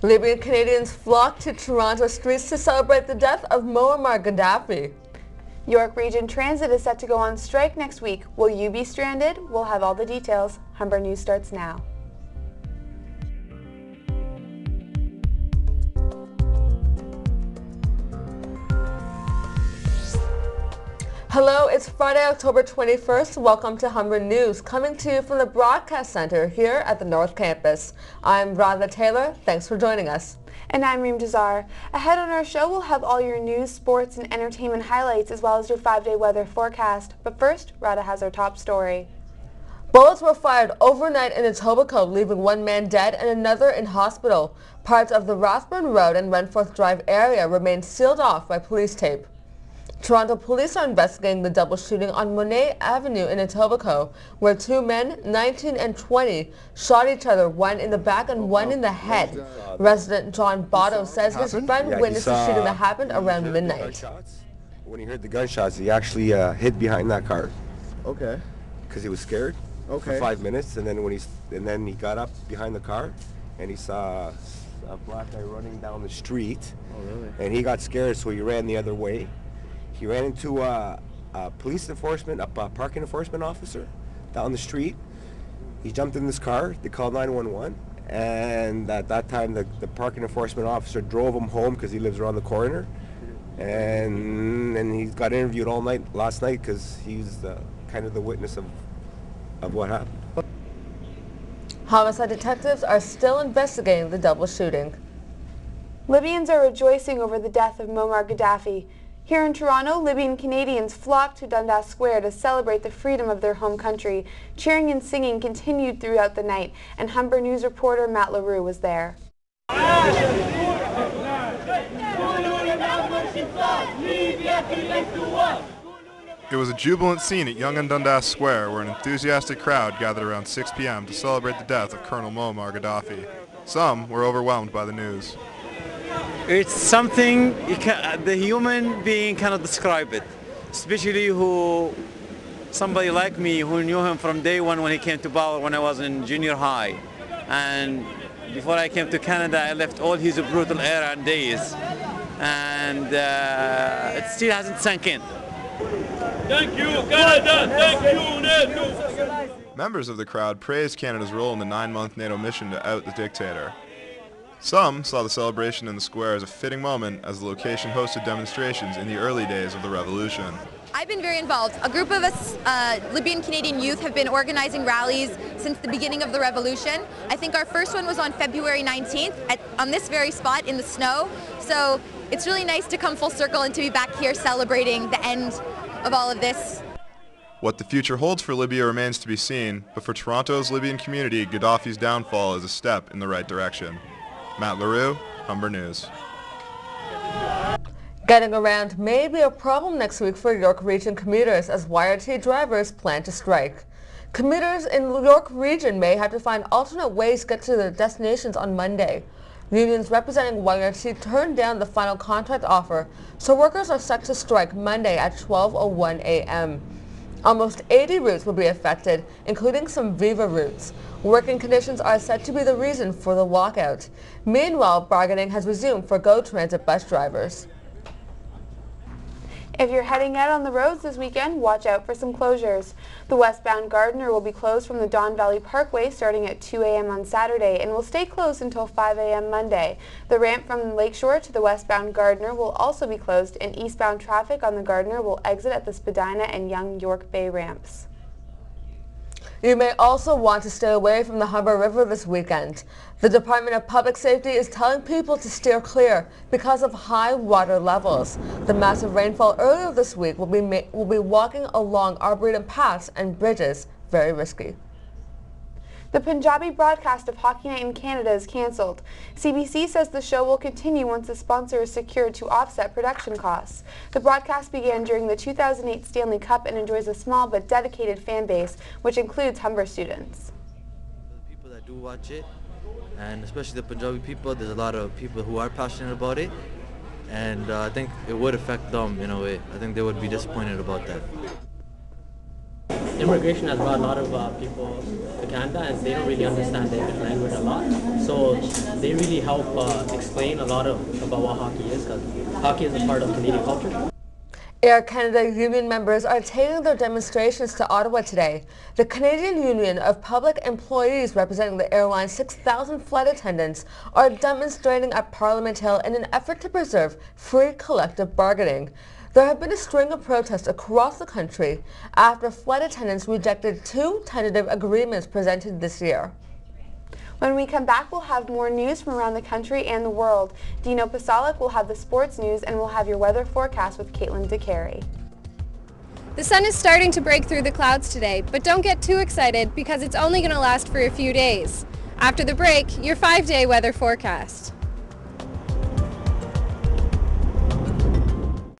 Libyan Canadians flocked to Toronto streets to celebrate the death of Muammar Gaddafi. York Region Transit is set to go on strike next week. Will you be stranded? We'll have all the details. Humber News starts now. Hello, it's Friday, October 21st. Welcome to Humber News, coming to you from the Broadcast Center here at the North Campus. I'm Radha Taylor. Thanks for joining us. And I'm Reem Jazar. Ahead on our show, we'll have all your news, sports, and entertainment highlights, as well as your 5-day weather forecast. But first, Radha has our top story. Bullets were fired overnight in Etobicoke, leaving one man dead and another in hospital. Parts of the Rathburn Road and Renforth Drive area remain sealed off by police tape. Toronto police are investigating the double shooting on Monet Avenue in Etobicoke, where two men, 19 and 20, shot each other, one in the back and one in the head. Resident John Botto says his friend witnessed the shooting that happened around midnight. When he heard the gunshots, he actually hid behind that car. Okay. Because he was scared. Okay. For 5 minutes, and then he got up behind the car, and he saw a black guy running down the street. Oh, really? And he got scared, so he ran the other way. He ran into a parking enforcement officer down the street. He jumped in this car. They called 911, and at that time, the parking enforcement officer drove him home because he lives around the corner. And he got interviewed all night last night because he's kind of the witness of what happened. Homicide detectives are still investigating the double shooting. Libyans are rejoicing over the death of Muammar Gaddafi. Here in Toronto, Libyan Canadians flocked to Dundas Square to celebrate the freedom of their home country. Cheering and singing continued throughout the night, and Humber News reporter Matt LaRue was there. It was a jubilant scene at Yonge and Dundas Square, where an enthusiastic crowd gathered around 6 p.m. to celebrate the death of Colonel Muammar Gaddafi. Some were overwhelmed by the news. It's something the human being cannot describe it, especially somebody like me who knew him from day one when he came to power when I was in junior high. And before I came to Canada, I left all his brutal era and days, and it still hasn't sunk in. Thank you, Canada! Thank you, NATO! Members of the crowd praised Canada's role in the 9-month NATO mission to out the dictator. Some saw the celebration in the square as a fitting moment, as the location hosted demonstrations in the early days of the revolution. I've been very involved. A group of us Libyan Canadian youth have been organizing rallies since the beginning of the revolution. I think our first one was on February 19th on this very spot in the snow. So it's really nice to come full circle and to be back here celebrating the end of all of this. What the future holds for Libya remains to be seen, but for Toronto's Libyan community, Gaddafi's downfall is a step in the right direction. Matt LaRue, Humber News. Getting around may be a problem next week for York Region commuters as YRT drivers plan to strike. Commuters in York Region may have to find alternate ways to get to their destinations on Monday. Unions representing YRT turned down the final contract offer, so workers are set to strike Monday at 12:01 a.m. Almost 80 routes will be affected, including some Viva routes. Working conditions are said to be the reason for the walkout. Meanwhile, bargaining has resumed for GO Transit bus drivers. If you're heading out on the roads this weekend, watch out for some closures. The westbound Gardiner will be closed from the Don Valley Parkway starting at 2 a.m. on Saturday and will stay closed until 5 a.m. Monday. The ramp from Lakeshore to the westbound Gardiner will also be closed, and eastbound traffic on the Gardiner will exit at the Spadina and Young York Bay ramps. You may also want to stay away from the Humber River this weekend. The Department of Public Safety is telling people to steer clear because of high water levels. The massive rainfall earlier this week will be walking along arboretum paths and bridges. Very risky. The Punjabi broadcast of Hockey Night in Canada is cancelled. CBC says the show will continue once the sponsor is secured to offset production costs. The broadcast began during the 2008 Stanley Cup and enjoys a small but dedicated fan base, which includes Humber students. The people that do watch it, and especially the Punjabi people, there's a lot of people who are passionate about it, and I think it would affect them in a way. I think they would be disappointed about that. immigration has brought a lot of people to Canada, and they don't really understand the English language a lot. So they really help explain a lot about what hockey is, because hockey is a part of Canadian culture. Air Canada union members are taking their demonstrations to Ottawa today. The Canadian Union of Public Employees, representing the airline's 6,000 flight attendants, are demonstrating at Parliament Hill in an effort to preserve free collective bargaining. There have been a string of protests across the country after flight attendants rejected 2 tentative agreements presented this year. When we come back, we'll have more news from around the country and the world. Dino Pasalic will have the sports news, and we'll have your weather forecast with Caitlin DeCarey. The sun is starting to break through the clouds today, but don't get too excited because it's only going to last for a few days. After the break, your 5-day weather forecast.